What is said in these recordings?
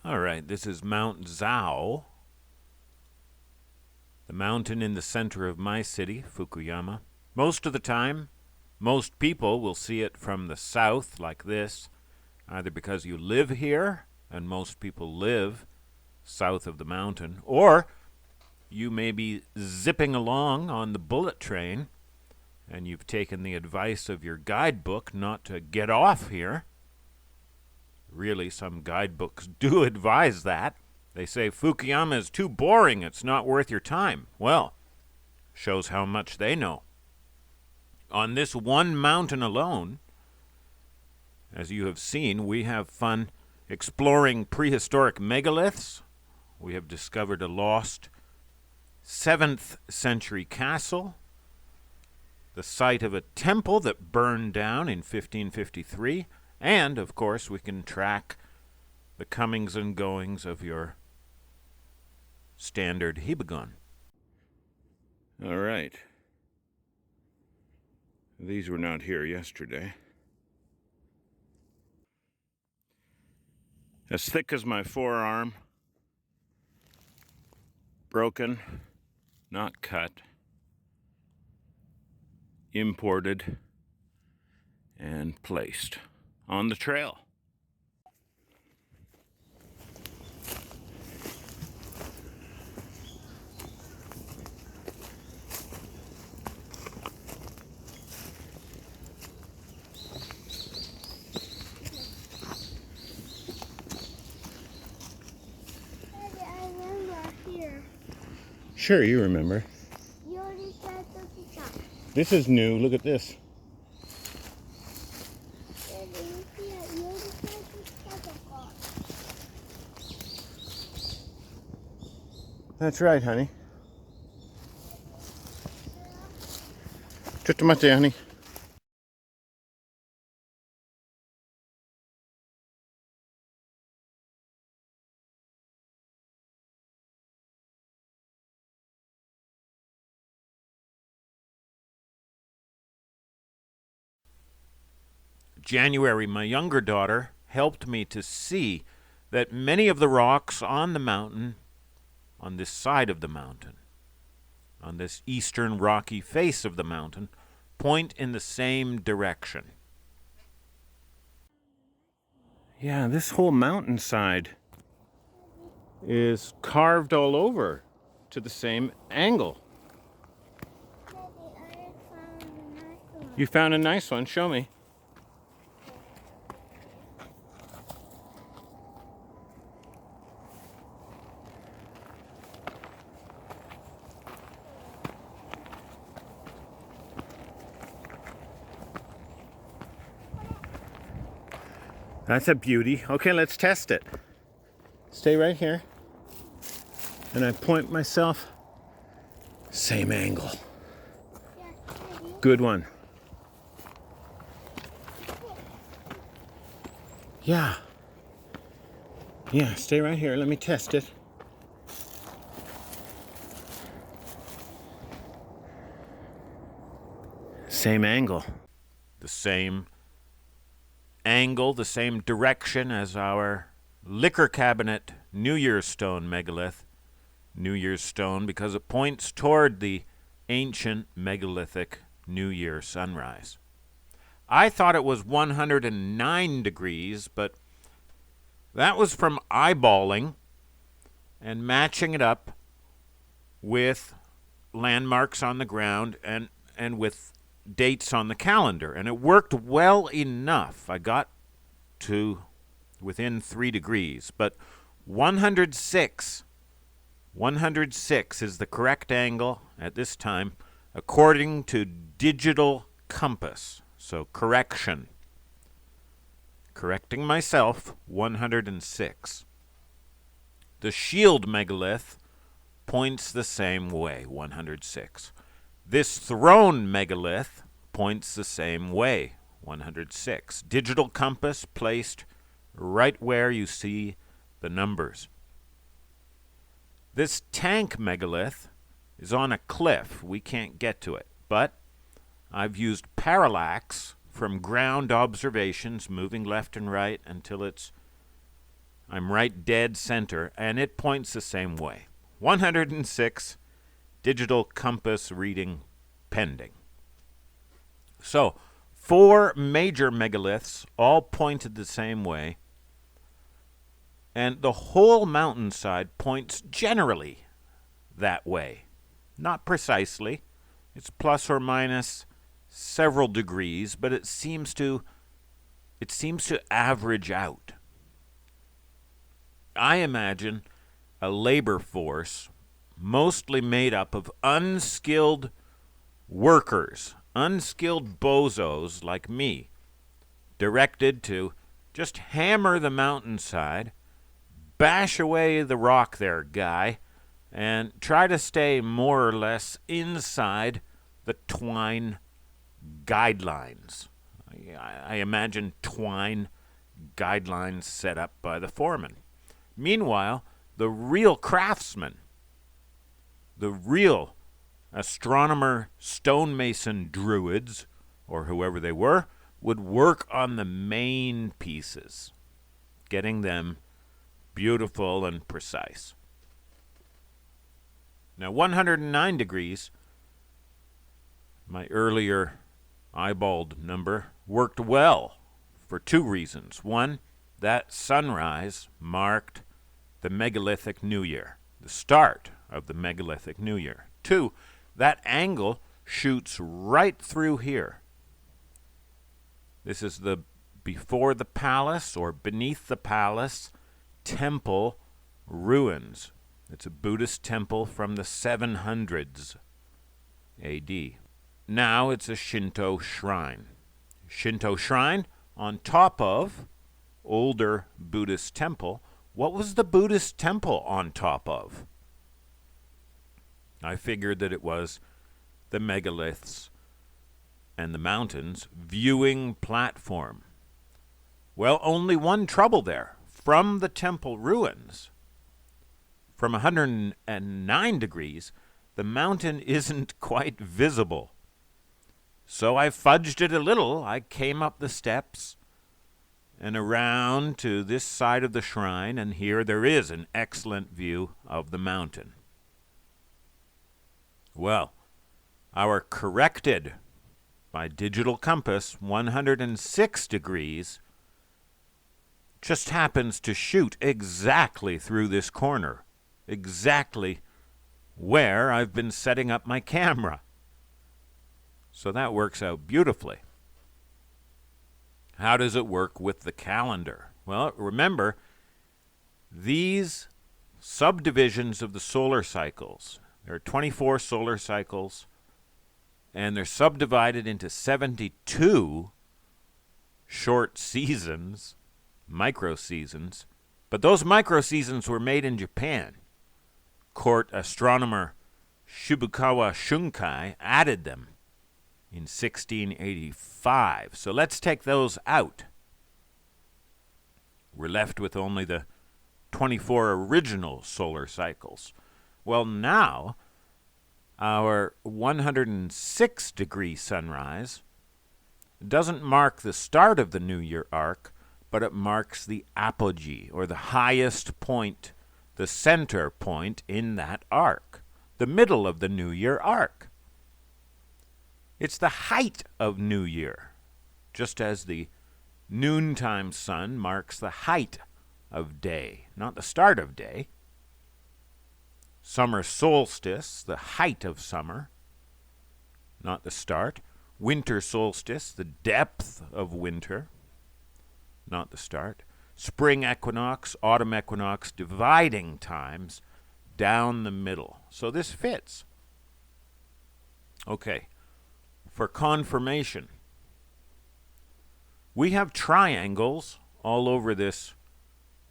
All right, this is Mount Zao, the mountain in the center of my city, Fukuyama. Most of the time, most people will see it from the south like this, either because you live here, and most people live south of the mountain, or you may be zipping along on the bullet train, and you've taken the advice of your guidebook not to get off here. Really, some guidebooks do advise that. They say Fukuyama is too boring, it's not worth your time. Well, shows how much they know. On this one mountain alone, as you have seen, we have fun exploring prehistoric megaliths. We have discovered a lost 7th century castle, the site of a temple that burned down in 1553, and, of course, we can track the comings and goings of your standard hibagon. All right. These were not here yesterday. As thick as my forearm. Broken, not cut. Imported and placed on the trail. Daddy, I remember here. Sure, you remember. You already said the top. This is new. Look at this. Daddy, you see it? You already said the top. That's right, honey. ちょっと待って、honey. January, my younger daughter, helped me to see that many of the rocks on the mountain, on this side of the mountain, on this eastern rocky face of the mountain, point in the same direction. Yeah, this whole mountainside is carved all over to the same angle. Daddy, I found a nice one. You found a nice one. Show me. That's a beauty. Okay, let's test it. Stay right here. And I point myself. Same angle. Yeah, Daddy. Good one. Yeah. Yeah, stay right here. Let me test it. Same angle. The same angle, the same direction as our liquor cabinet New Year's stone megalith. New Year's stone because it points toward the ancient megalithic New Year sunrise. I thought it was 109 degrees, but that was from eyeballing and matching it up with landmarks on the ground and with dates on the calendar, and it worked well enough. I got to within 3 degrees, but 106 is the correct angle at this time according to digital compass. So correction. Correcting myself, 106. The shield megalith points the same way, 106. This throne megalith points the same way, 106. Digital compass placed right where you see the numbers. This tank megalith is on a cliff. We can't get to it, but I've used parallax from ground observations, moving left and right until it's I'm right dead center, and it points the same way. 106, digital compass reading pending. So, 4 major megaliths all pointed the same way, and the whole mountainside points generally that way. Not precisely. It's plus or minus several degrees, but it seems to average out. I imagine a labor force mostly made up of unskilled workers, unskilled bozos like me, directed to just hammer the mountainside, bash away the rock there, guy, and try to stay more or less inside the twine guidelines. I imagine twine guidelines set up by the foreman. Meanwhile, the real craftsmen, the real astronomer, stonemason druids, or whoever they were, would work on the main pieces, getting them beautiful and precise. Now, 109 degrees, my earlier eyeballed number, worked well for 2 reasons. One, that sunrise marked the megalithic New Year, the start of the megalithic New Year. 2, that angle shoots right through here. This is the before the palace or beneath the palace temple ruins. It's a Buddhist temple from the 700s AD. Now it's a Shinto shrine. Shinto shrine on top of older Buddhist temple. What was the Buddhist temple on top of? I figured that it was the megaliths and the mountains viewing platform. Well, only one trouble there. From the temple ruins, from 109 degrees, the mountain isn't quite visible. So I fudged it a little. I came up the steps and around to this side of the shrine, and here there is an excellent view of the mountain. Well, our corrected by digital compass 106 degrees just happens to shoot exactly through this corner, exactly where I've been setting up my camera. So that works out beautifully. How does it work with the calendar? Well, remember, these subdivisions of the solar cycles, there are 24 solar cycles, and they're subdivided into 72 short seasons, micro-seasons, but those micro-seasons were made in Japan. Court astronomer Shibukawa Shunkai added them in 1685. So let's take those out. We're left with only the 24 original solar cycles. Well, now, our 106-degree sunrise doesn't mark the start of the New Year arc, but it marks the apogee, or the highest point, the center point in that arc, the middle of the New Year arc. It's the height of New Year, just as the noontime sun marks the height of day, not the start of day. Summer solstice, the height of summer, not the start. Winter solstice, the depth of winter, not the start. Spring equinox, autumn equinox, dividing times down the middle. So this fits. Okay, for confirmation, we have triangles all over this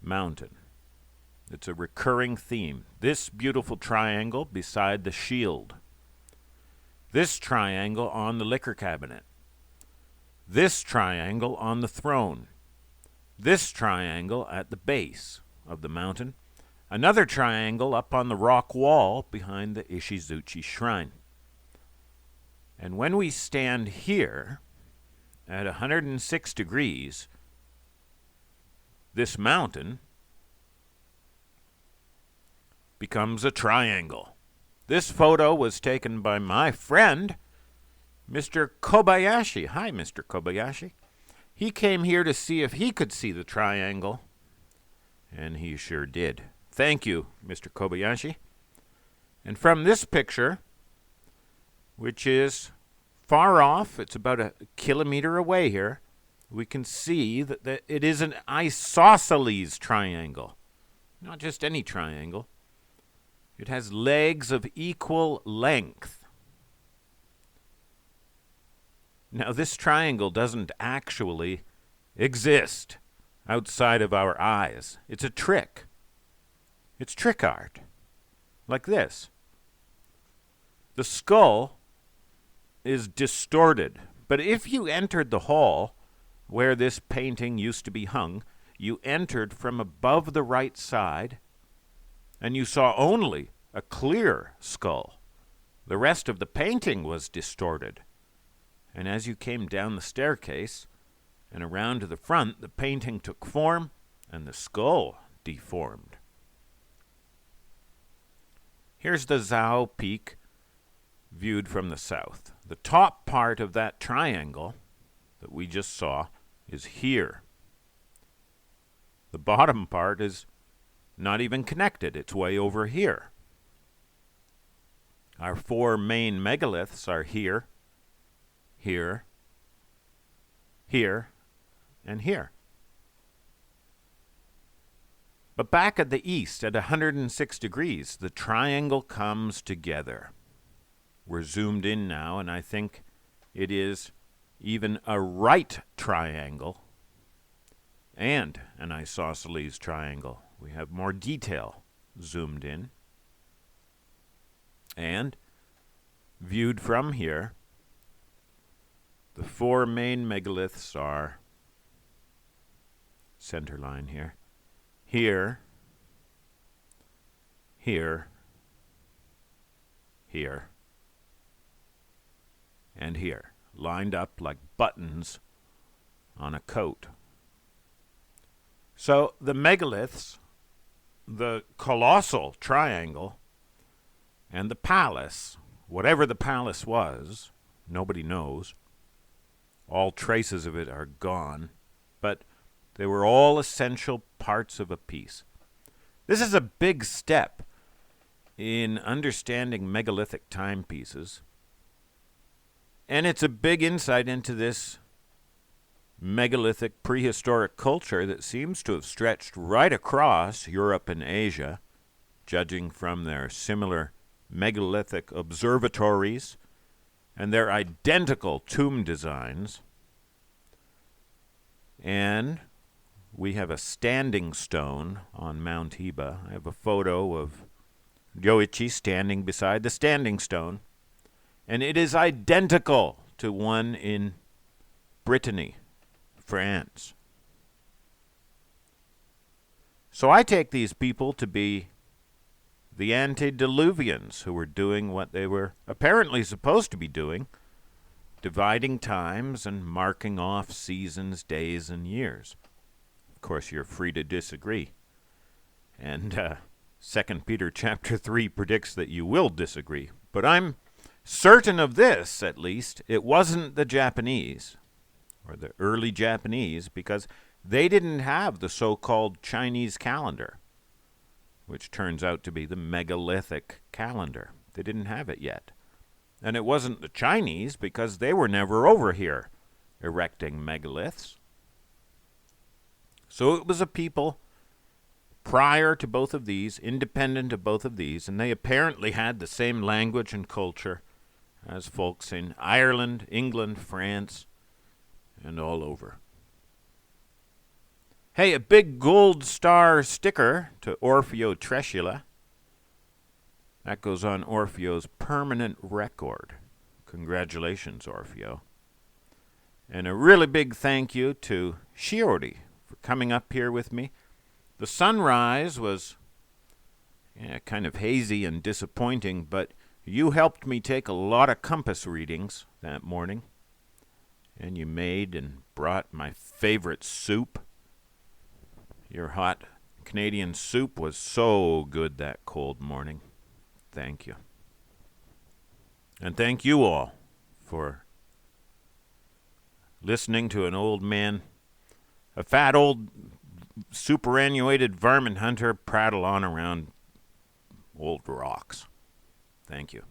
mountain. It's a recurring theme. This beautiful triangle beside the shield. This triangle on the liquor cabinet. This triangle on the throne. This triangle at the base of the mountain. Another triangle up on the rock wall behind the Ishizuchi shrine. And when we stand here at 106 degrees, this mountain becomes a triangle. This photo was taken by my friend, Mr. Kobayashi. Hi, Mr. Kobayashi. He came here to see if he could see the triangle, and he sure did. Thank you, Mr. Kobayashi. And from this picture, which is far off, it's about a kilometer away here, we can see that it is an isosceles triangle. Not just any triangle. It has legs of equal length. Now, this triangle doesn't actually exist outside of our eyes. It's a trick. It's trick art. Like this. The skull is distorted, but if you entered the hall where this painting used to be hung, you entered from above the right side, and you saw only a clear skull. The rest of the painting was distorted. And as you came down the staircase and around to the front, the painting took form and the skull deformed. Here's the Zao Peak viewed from the south. The top part of that triangle that we just saw is here. The bottom part is not even connected. It's way over here. Our four main megaliths are here, here, here, and here. But back at the east, at 106 degrees, the triangle comes together. We're zoomed in now, and I think it is even a right triangle and an isosceles triangle. We have more detail zoomed in. And viewed from here, the four main megaliths are center line here, here, here, here, and here, lined up like buttons on a coat. So the megaliths, the colossal triangle, and the palace, whatever the palace was, nobody knows. All traces of it are gone, but they were all essential parts of a piece. This is a big step in understanding megalithic timepieces, and it's a big insight into this megalithic prehistoric culture that seems to have stretched right across Europe and Asia, judging from their similar megalithic observatories and their identical tomb designs. And we have a standing stone on Mount Hiba. I have a photo of Yoichi standing beside the standing stone, and it is identical to one in Brittany, France. So I take these people to be the antediluvians who were doing what they were apparently supposed to be doing, dividing times and marking off seasons, days, and years. Of course, you're free to disagree. And 2 Peter chapter 3 predicts that you will disagree. But I'm certain of this, at least. It wasn't the Japanese, or the early Japanese, because they didn't have the so-called Chinese calendar, which turns out to be the megalithic calendar. They didn't have it yet. And it wasn't the Chinese, because they were never over here erecting megaliths. So it was a people prior to both of these, independent of both of these, and they apparently had the same language and culture as folks in Ireland, England, France, and all over. Hey, a big gold star sticker to Orfeo Tresula. That goes on Orfeo's permanent record. Congratulations, Orfeo. And a really big thank you to Shiori for coming up here with me. The sunrise was kind of hazy and disappointing, but you helped me take a lot of compass readings that morning. And you made and brought my favorite soup, your hot Canadian soup was so good that cold morning. Thank you. And thank you all for listening to an old man, a fat old superannuated varmint hunter, prattle on around old rocks. Thank you.